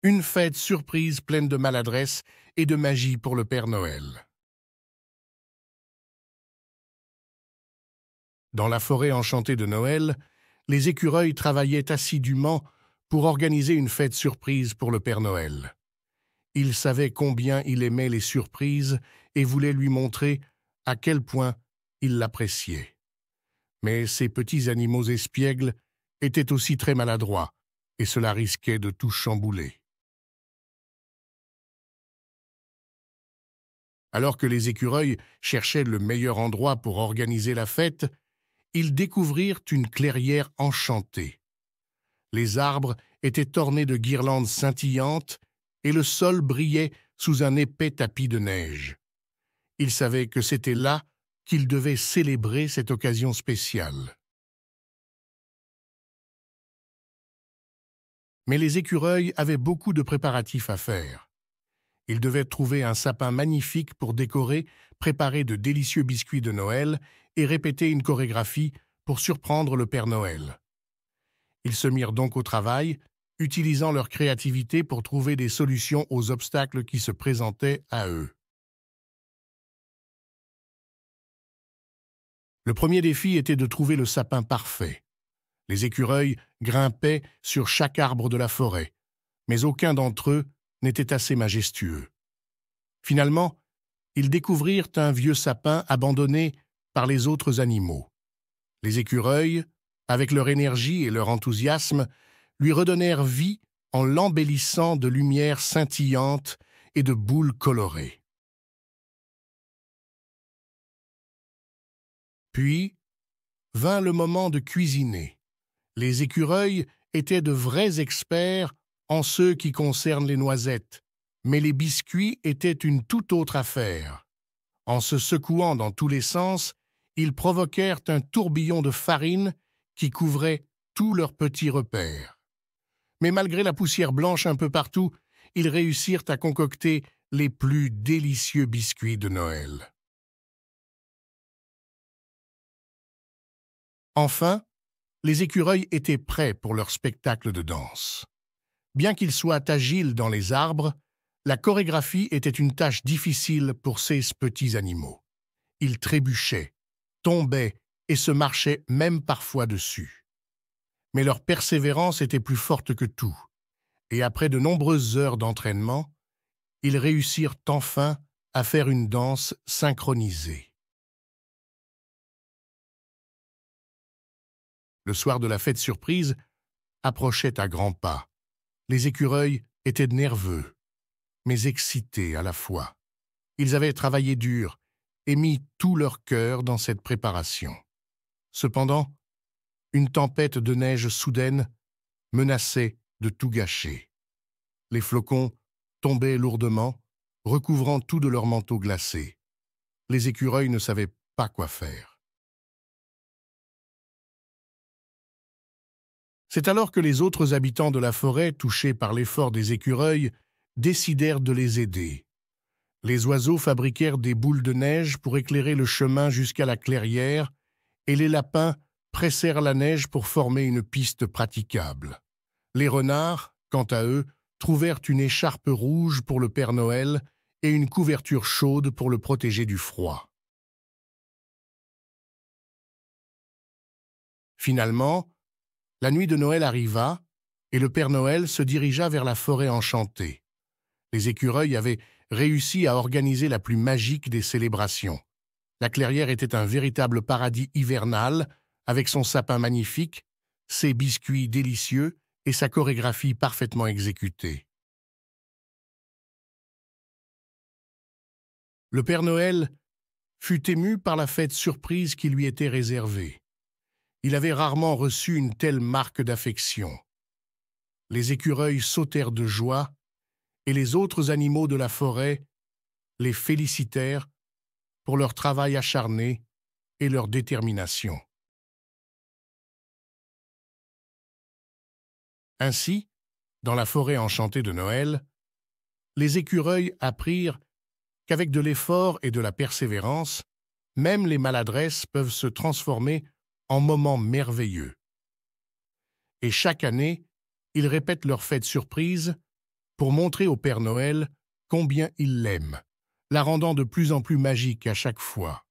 Une fête surprise pleine de maladresse et de magie pour le Père Noël. Dans la forêt enchantée de Noël, les écureuils travaillaient assidûment pour organiser une fête surprise pour le Père Noël. Ils savaient combien il aimait les surprises et voulaient lui montrer à quel point il l'appréciait. Mais ces petits animaux espiègles étaient aussi très maladroits, et cela risquait de tout chambouler. Alors que les écureuils cherchaient le meilleur endroit pour organiser la fête, ils découvrirent une clairière enchantée. Les arbres étaient ornés de guirlandes scintillantes et le sol brillait sous un épais tapis de neige. Ils savaient que c'était là qu'ils devaient célébrer cette occasion spéciale. Mais les écureuils avaient beaucoup de préparatifs à faire. Ils devaient trouver un sapin magnifique pour décorer, préparer de délicieux biscuits de Noël et répéter une chorégraphie pour surprendre le Père Noël. Ils se mirent donc au travail, utilisant leur créativité pour trouver des solutions aux obstacles qui se présentaient à eux. Le premier défi était de trouver le sapin parfait. Les écureuils grimpaient sur chaque arbre de la forêt, mais aucun d'entre eux n'était assez majestueux. Finalement, ils découvrirent un vieux sapin abandonné par les autres animaux. Les écureuils, avec leur énergie et leur enthousiasme, lui redonnèrent vie en l'embellissant de lumières scintillantes et de boules colorées. Puis vint le moment de cuisiner. Les écureuils étaient de vrais experts en ce qui concerne les noisettes, mais les biscuits étaient une toute autre affaire. En se secouant dans tous les sens, ils provoquèrent un tourbillon de farine qui couvrait tous leurs petits repères. Mais malgré la poussière blanche un peu partout, ils réussirent à concocter les plus délicieux biscuits de Noël. Enfin, les écureuils étaient prêts pour leur spectacle de danse. Bien qu'ils soient agiles dans les arbres, la chorégraphie était une tâche difficile pour ces petits animaux. Ils trébuchaient, tombaient et se marchaient même parfois dessus. Mais leur persévérance était plus forte que tout, et après de nombreuses heures d'entraînement, ils réussirent enfin à faire une danse synchronisée. Le soir de la fête surprise approchait à grands pas. Les écureuils étaient nerveux, mais excités à la fois. Ils avaient travaillé dur et mis tout leur cœur dans cette préparation. Cependant, une tempête de neige soudaine menaçait de tout gâcher. Les flocons tombaient lourdement, recouvrant tout de leur manteau glacé. Les écureuils ne savaient pas quoi faire. C'est alors que les autres habitants de la forêt, touchés par l'effort des écureuils, décidèrent de les aider. Les oiseaux fabriquèrent des boules de neige pour éclairer le chemin jusqu'à la clairière, et les lapins pressèrent la neige pour former une piste praticable. Les renards, quant à eux, trouvèrent une écharpe rouge pour le Père Noël et une couverture chaude pour le protéger du froid. Finalement, la nuit de Noël arriva et le Père Noël se dirigea vers la forêt enchantée. Les écureuils avaient réussi à organiser la plus magique des célébrations. La clairière était un véritable paradis hivernal, avec son sapin magnifique, ses biscuits délicieux et sa chorégraphie parfaitement exécutée. Le Père Noël fut ému par la fête surprise qui lui était réservée. Il avait rarement reçu une telle marque d'affection. Les écureuils sautèrent de joie, et les autres animaux de la forêt les félicitèrent pour leur travail acharné et leur détermination. Ainsi, dans la forêt enchantée de Noël, les écureuils apprirent qu'avec de l'effort et de la persévérance, même les maladresses peuvent se transformer en moments merveilleux. Et chaque année, ils répètent leur fête surprise pour montrer au Père Noël combien il l'aime, la rendant de plus en plus magique à chaque fois.